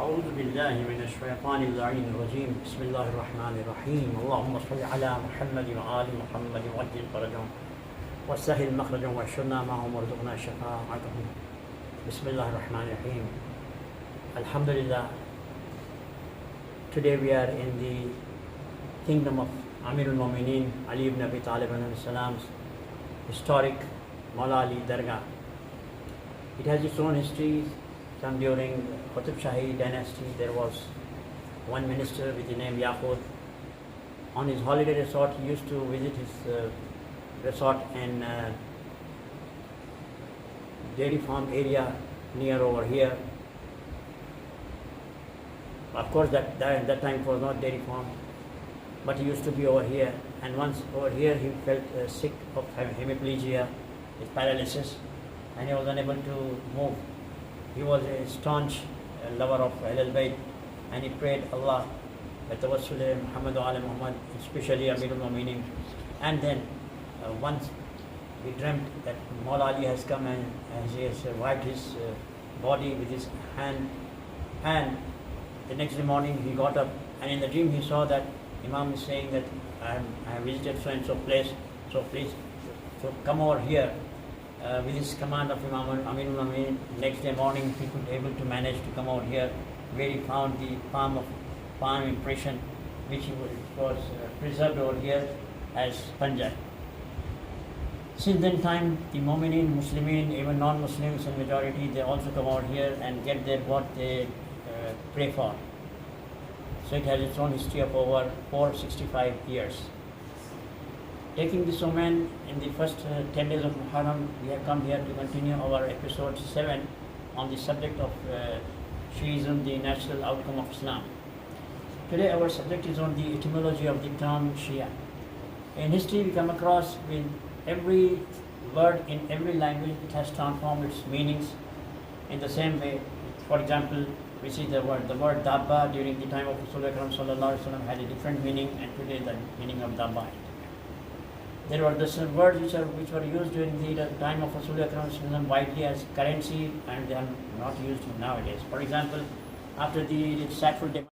أعوذ بالله من الشيطان اللعين الرجيم بسم الله الرحمن الرحيم اللهم صل على محمد وآل محمد وعجل فرجهم وسهل مخرجهم واحشرنا معهم وارزقنا شفاعتهم بسم الله الرحمن الرحيم Alhamdulillah. Today we are in the kingdom of Amir al-Mu'mineen Ali ibn Abi Talib alayhi salam's historic Mawla Ali Dargah. It has its own history. Some during Qutb Shahi dynasty there was one minister with the name Yaqut. On his holiday resort he used to visit his resort in dairy farm area near over here. Of course at that time it was not dairy farm, but he used to be over here, and once over here he felt sick of hemiplegia, with paralysis, and he was unable to move. He was a staunch lover of Ahlul Bayt, and he prayed Allah that Tawassul Muhammad wa ala Muhammad, especially Amir al-Mu'mineen. And then once he dreamt that Mawla Ali has come and he has wiped his body with his hand, and the next morning he got up, and in the dream he saw that Imam is saying that I have visited so and so place, so please come over here. With his command of Imam Amir al-Mu'mineen, next day morning he could able to manage to come over here, where he found the palm impression, which was preserved over here as Punjab. Since then time, the Mu'mineen, Muslimin, even non-Muslims in majority, they also come over here and get their what they pray for. So it has its own history of over 465 years. Taking this omen in the first 10 days of Muharram, we have come here to continue our episode 7 on the subject of Shia'ism, the natural outcome of Islam. Today our subject is on the etymology of the term Shia. In history we come across with every word in every language, it has transformed its meanings in the same way. For example, we see the word Dabba during the time of Rasulullah sallallahu alaihi wasallam had a different meaning, and today the meaning of Dabba. There were the words which were used during the time of Rasulullah widely as currency, and they are not used nowadays. For example, after the sackful demise.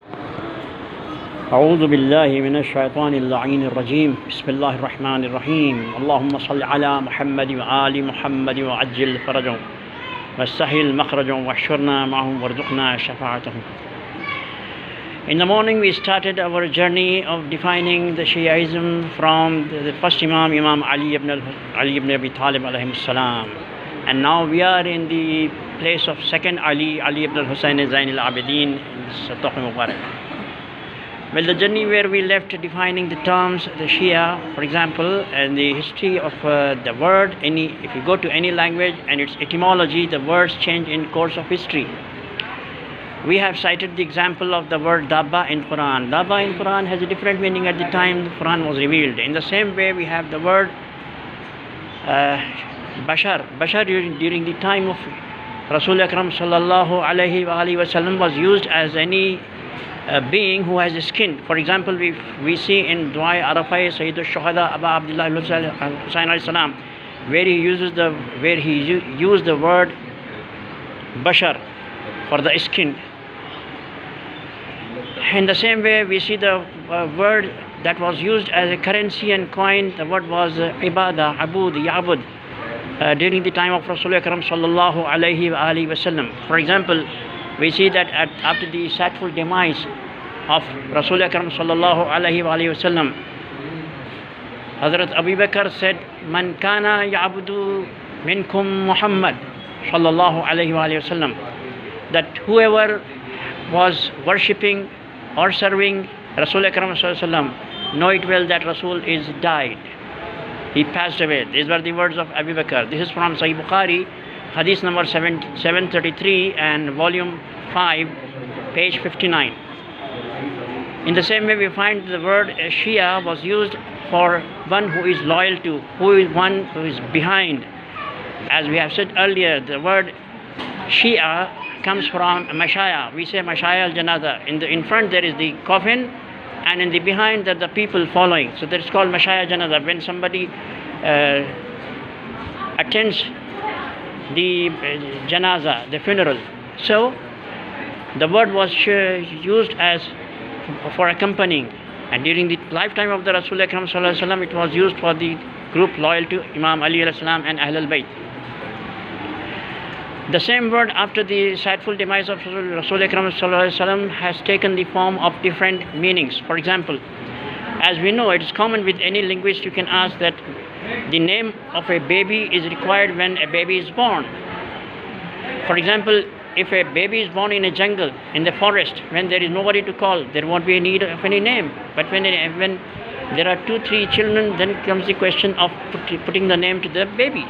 أعوذ بالله من الشيطان اللعين الرجيم بسم الله الرحمن الرحيم اللهم صل على محمد وآل محمد وعجل فرجهم وسهل مخرجهم واحشرنا معهم وارزقنا شفاعتهم. In the morning we started our journey of defining the Shia'ism from the first Imam Ali ibn Abi Talib alayhi salam, and now we are in the place of second Ali ibn al-Husayn Zain al-Abidin in Sataq Mubarak. Well, the journey where we left defining the terms, the Shia, for example, and the history of the word, if you go to any language and its etymology, the words change in course of history. We have cited the example of the word Dabba in Quran. Dabba in Quran has a different meaning at the time the Quran was revealed. In the same way, we have the word Bashar. Bashar during the time of Rasulullah sallallahu alaihi wasallam was used as any being who has a skin. For example, we see in Dua Arafai Sayyid al-Shuhada Aba Abdullah Husayn alayhi salam, where he used the word Bashar for the skin. In the same way, we see the word that was used as a currency and coin. The word was Ibadah, Abud, Ya'bud during the time of Rasulullah sallallahu alaihi wasallam. For example, we see that after the sackful demise of Rasulullah sallallahu alaihi wasallam, Hazrat Abu Bakr said, "Man kana ya'budu minkum Muhammad sallallahu alaihi wasallam," that whoever was worshipping or serving Rasulullah sallallahu alaihi wasallam, know it well that Rasul is died. He passed away. These were the words of Abu Bakr. This is from Sahih Bukhari, hadith number 733 and volume 5, page 59. In the same way, we find the word Shia was used for one who is loyal to, one who is behind. As we have said earlier, the word Shia comes from Mashaya. We say Mashaya al-Janaza. In front there is the coffin, and in the behind there are the people following. So that is called Mashaya al-Janaza. When somebody attends the janaza, the funeral. So The word was used as for accompanying, and during the lifetime of the Rasul Akram sallallahu alaihi wasallam, it was used for the group loyal to Imam Ali alayhi salam and Ahl al-Bayt. The same word after the sadful demise of Rasul Akram sallallahu alaihi wasallam has taken the form of different meanings. For example, as we know, it is common with any linguist, you can ask that the name of a baby is required when a baby is born. For example, if a baby is born in a jungle, in the forest, when there is nobody to call, there won't be a need of any name. But when there are 2-3 children, then comes the question of putting the name to the baby.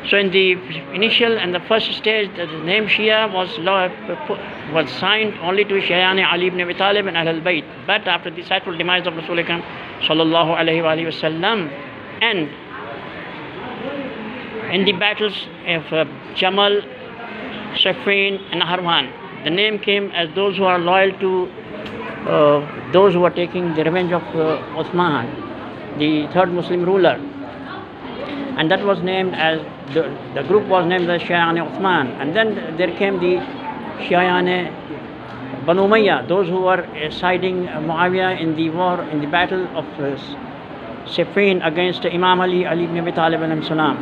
So in the initial and the first stage, the name Shia was signed only to Shia'an Ali ibn Abi Talib and Ahl al-Bayt. But after the sadful demise of Rasul Akram sallallahu alaihi wasallam, and in the battles of Jamal, Siffin and Harwan, the name came as those who are loyal to those who are taking the revenge of Uthman, the third Muslim ruler. And that was named as, the group was named as Shia'an Uthman. And then there came the Shia'an Banu Umayyah, those who were siding Muawiyah in the war, in the battle of Siffin against Imam Ali ibn Abi Talib alayhi salam.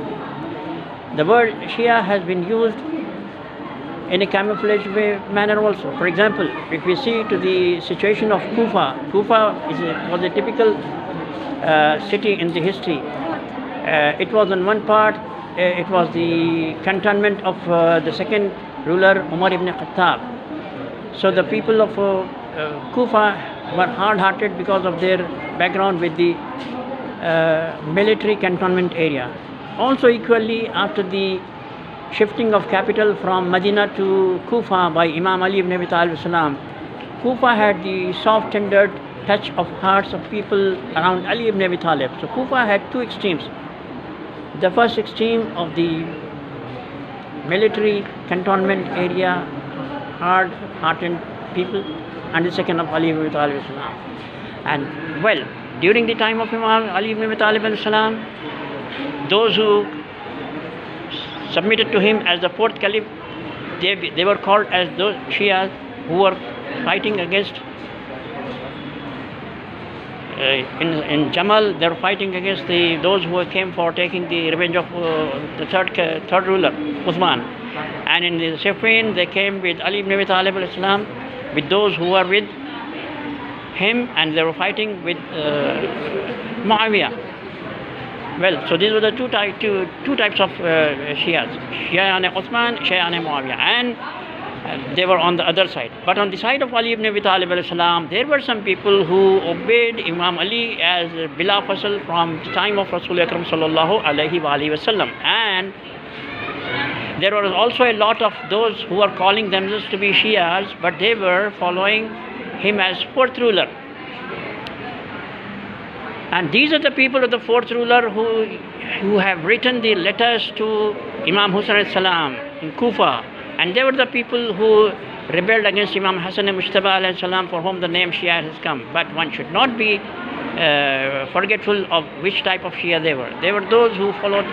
The word Shia has been used in a camouflage manner also. For example, if we see to the situation of Koofa, Koofa was a typical city in the history. It was on one part, it was the cantonment of the second ruler, Umar ibn Khattab. So the people of Koofa were hard-hearted because of their background with the military cantonment area. Also equally, after the shifting of capital from Medina to Koofa by Imam Ali ibn Abi Talib salam, Koofa had the soft-tendered touch of hearts of people around Ali ibn Abi Talib. So Koofa had 2 extremes. The first extreme of the military cantonment area, hard-hearted people, and the second of Ali ibn Abi Talib salam. And well, during the time of Imam Ali ibn Abi Talib salam, those who submitted to him as the 4th caliph, they were called as those Shias who were fighting against in Jamal, they were fighting against those who came for taking the revenge of the third ruler, Uthman. And in the Siffin, they came with Ali ibn Abi Talib alayhi salam, with those who were with him, and they were fighting with Muawiyah. Well, so these were the two types of Shias, Shia'an Uthman, Shia'an Muawiyah, and they were on the other side. But on the side of Ali ibn Abi Talib alayhi salam, there were some people who obeyed Imam Ali as bila fasal from the time of Rasul Akram sallallahu alaihi wasallam. And there was also a lot of those who were calling themselves to be Shias, but they were following him as 4th ruler. And these are the people of the 4th ruler who have written the letters to Imam Hussain alayhi salam in Koofa. And they were the people who rebelled against Imam Hassan and Mujtaba alayhi salam, for whom the name Shia has come. But one should not be forgetful of which type of Shia they were. They were those who followed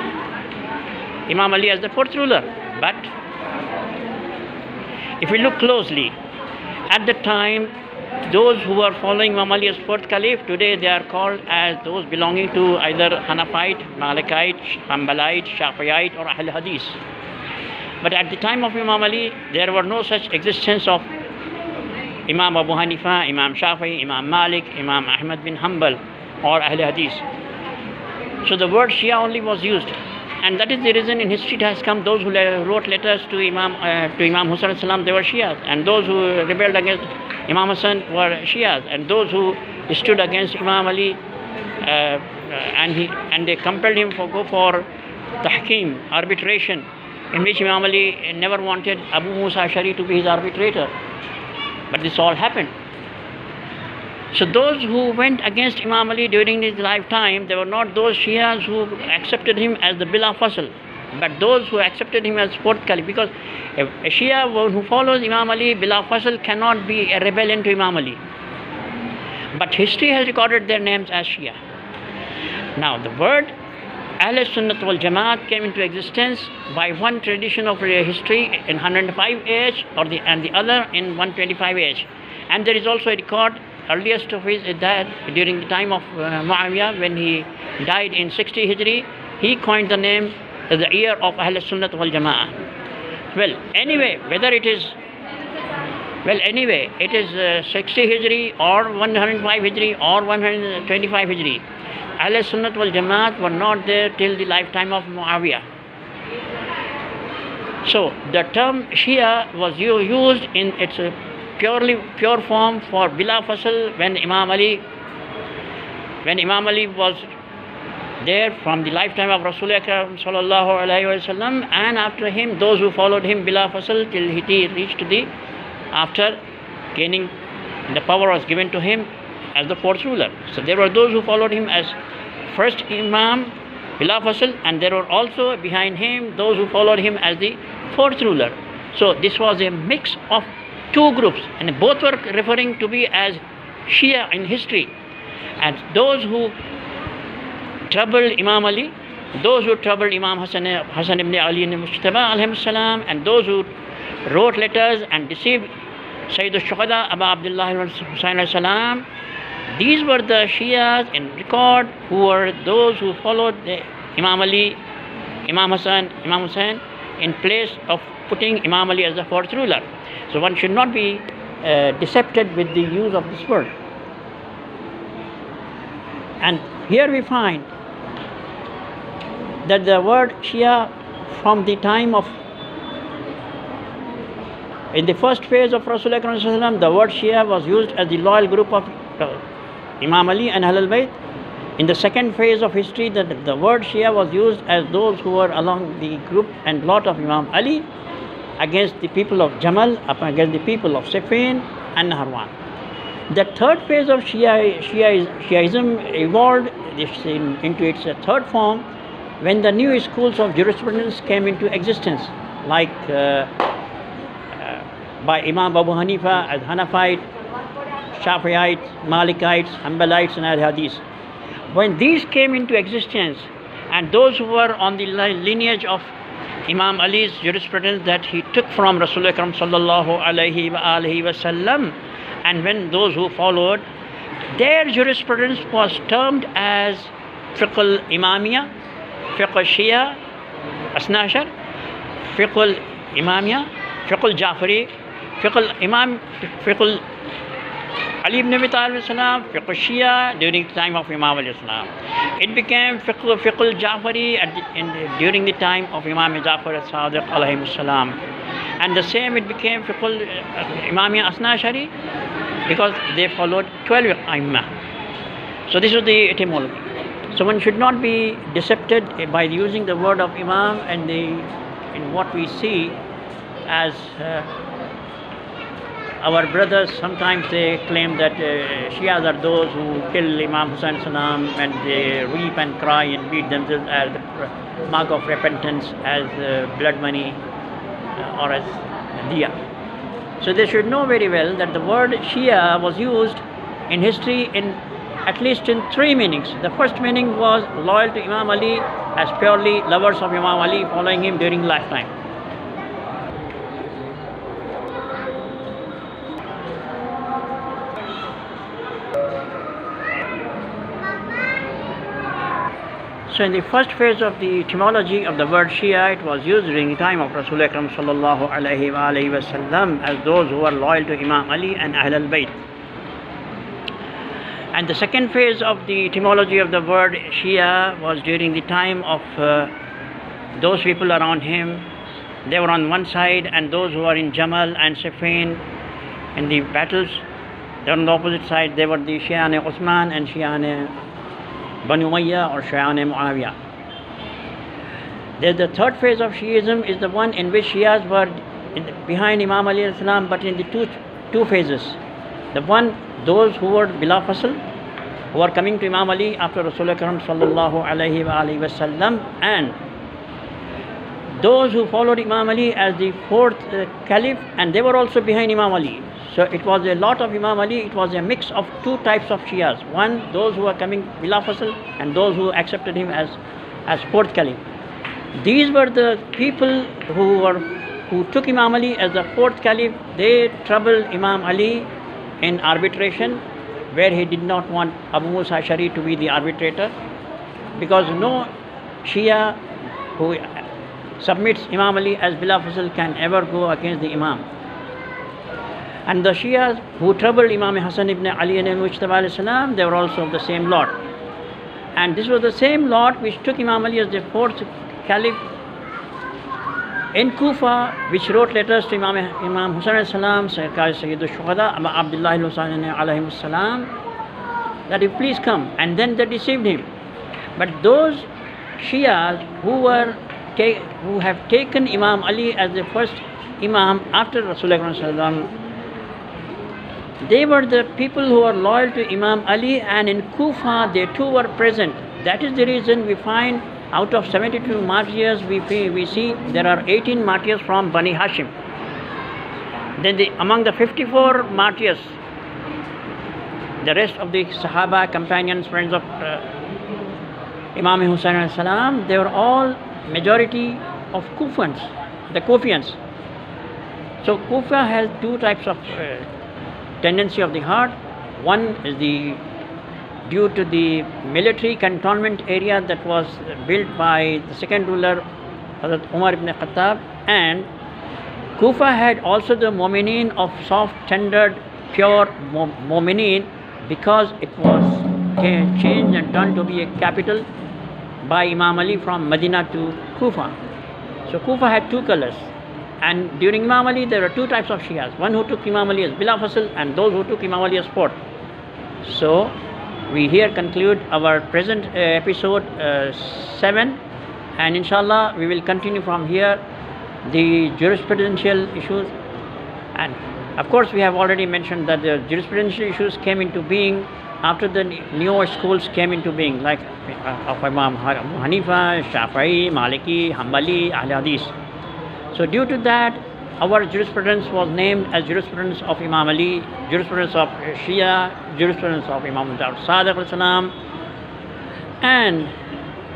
Imam Ali as the 4th ruler. But if we look closely, at the time, those who were following Imam Ali as 4th caliph, today they are called as those belonging to either Hanafite, Malikite, Hanbalite, Shafi'ite or Ahl Hadith. But at the time of Imam Ali, there were no such existence of Imam Abu Hanifa, Imam Shafi'i, Imam Malik, Imam Ahmad bin Hanbal or Ahl Hadith. So the word Shia only was used. And that is the reason in history it has come, those who wrote letters to Imam Hussain salam, they were Shias. And those who rebelled against Imam Hassan were Shias. And those who stood against Imam Ali and they compelled him to go for tahkim, arbitration, in which Imam Ali never wanted Abu Musa Ashari to be his arbitrator. But this all happened. So those who went against Imam Ali during his lifetime, they were not those Shias who accepted him as the Bila Fasl, but those who accepted him as 4th caliph. Because a Shia who follows Imam Ali, Bila Fasl, cannot be a rebellion to Imam Ali. But history has recorded their names as Shia. Now the word Ahl Sunnat wal Jamaat came into existence by one tradition of history in 105 AH and the other in 125 AH. And there is also a record, earliest of his is that during the time of Muawiyah, when he died in 60 Hijri, he coined the name, the year of Ahl Sunnat wal Jamaat. Well, anyway, it is 60 Hijri or 105 Hijri or 125 Hijri. Ahl Sunnat wal Jamaat were not there till the lifetime of Muawiyah. So the term Shia was used in its pure form for bila fasl when Imam Ali was there from the lifetime of Rasulullah sallallahu alaihi wasallam, and after him those who followed him bila fasl till he reached after gaining the power was given to him as the fourth ruler. So there were those who followed him as first Imam bila fasl, and there were also behind him those who followed him as the fourth ruler. So this was a mix of two groups, and both were referring to be as Shia in history. And those who troubled Imam Ali, those who troubled Imam Hassan ibn Ali ibn Mujtaba alayhi salam, and those who wrote letters and deceived Sayyid al-Shuhada Abu Abdullah al-Husayn alayhi salam, these were the Shias in record who were those who followed Imam Ali, Imam Hassan, Imam Hussain in place of putting Imam Ali as the fourth ruler. So one should not be decepted with the use of this word. And here we find that the word Shia from the time of, in the first phase of Rasulullah, the word Shia was used as the loyal group of Imam Ali and Ahlul Bayt. In the second phase of history, the word Shia was used as those who were along the group and lot of Imam Ali against the people of Jamal, against the people of Siffin and Nahrawan. The third phase of Shia'ism evolved into its third form when the new schools of jurisprudence came into existence, like by Imam Abu Hanifa as Hanafite, Shafi'ites, Malikites, Hanbalites and Al-Hadith. When these came into existence, and those who were on the lineage of Imam Ali's jurisprudence that he took from Rasulullah sallallahu alaihi wasallam, and when those who followed, their jurisprudence was termed as Fiqh al-Imamiyya, Fiqh al-Shia, Asna Ashar, Fiqh al-Imamiyya, Fiqh al-Jafari, Fiqh al-Imam, Fiqh al-Ali ibn Abi Talib salam, Fiqh al-Shia during the time of Imam Ali salam. It became Fiqh al-Jafari during the time of Imam Jafar al-Sadiq alayhi salam. And the same it became Fiqh al-Imamiyya Asna Ashari because they followed 12 Aimma. So this is the etymology. So one should not be decepted by using the word of Imam and in what we see as our brothers. Sometimes they claim that Shias are those who kill Imam Hussain salam and they weep and cry and beat themselves as the mark of repentance, as blood money or as diya. So they should know very well that the word Shia was used in history at least in three meanings. The first meaning was loyal to Imam Ali as purely lovers of Imam Ali, following him during lifetime. So in the first phase of the etymology of the word Shia, it was used during the time of Rasulullah sallallahu alaihi wasallam as those who were loyal to Imam Ali and Ahlul Bayt. And the second phase of the etymology of the word Shia was during the time of those people around him. They were on one side, and those who were in Jamal and Siffin in the battles, they were on the opposite side. They were the Shi'an Uthman and Shi'an Banu Umayyah or Shi'an Muawiyah. The third phase of Shi'ism is the one in which Shias were behind Imam Ali al-Salam, but in the two phases. The one, those who were bila fasl, who are coming to Imam Ali after Rasulullah sallallahu alaihi wasallam, and those who followed Imam Ali as the fourth caliph, and they were also behind Imam Ali. So it was a lot of Imam Ali. It was a mix of two types of Shias. One, those who are coming bila fasl, and those who accepted him as as fourth caliph. These were the people who took Imam Ali as the fourth caliph. They troubled Imam Ali in arbitration, where he did not want Abu Musa Ash'ari to be the arbitrator, because no Shia who submits Imam Ali as Bila Fasl can ever go against the Imam. And the Shias who troubled Imam Hassan ibn Ali and Mujtaba alayhi salam, they were also of the same lot. And this was the same lot which took Imam Ali as the fourth caliph in Koofa, which wrote letters to Imam Hussain alayhi salam, Sayyidul Shuhada, Abdullah al-Husayn alayhi salam, that you please come. And then they deceived him. But those Shias who have taken Imam Ali as the first Imam after Rasulullah, they were the people who were loyal to Imam Ali, and in Koofa they too were present. That is the reason we find out of 72 martyrs, we see there are 18 martyrs from Bani Hashim. Then among the 54 martyrs, the rest of the Sahaba, companions, friends of Imam Hussain alayhi salam, they were all majority of Koofans, the Kufians. So Koofa has two types of tendency of the heart. One is due to the military cantonment area that was built by the second ruler, Hazrat Umar ibn Khattab, and Koofa had also the Mu'mineen of soft, tender, pure Mu'mineen, because it was changed and turned to be a capital by Imam Ali from Medina to Koofa. So Koofa had two colors. And during Imam Ali, there were two types of Shias. One who took Imam Ali as Bila Fasl, and those who took Imam Ali as fourth. So we here conclude our present episode 7, and inshallah we will continue from here the jurisprudential issues. And of course we have already mentioned that the jurisprudential issues came into being after the newer schools came into being, like of Imam Abu Hanifa, Shafi'i, Maliki, Hanbali, Ahl Hadith. So due to that, our jurisprudence was named as jurisprudence of Imam Ali, jurisprudence of Shia, jurisprudence of Imam Sadiq alayhi salam, and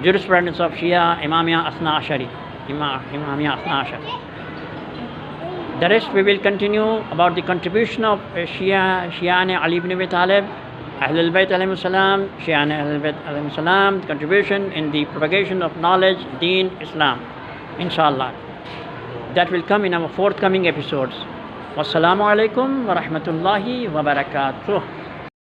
jurisprudence of Shia, Imamiyya Asna Ashari, Imamiyya Asna Ashari. The rest we will continue about the contribution of Shi'an Ali ibn Abi Talib, Ahlul Bayt alayhi salam, Shi'an Ahlul Bayt alayhi salam, contribution in the propagation of knowledge, Deen, Islam, inshallah. That will come in our forthcoming episodes. Wassalamu alaikum wa rahmatullahi wa barakatuh.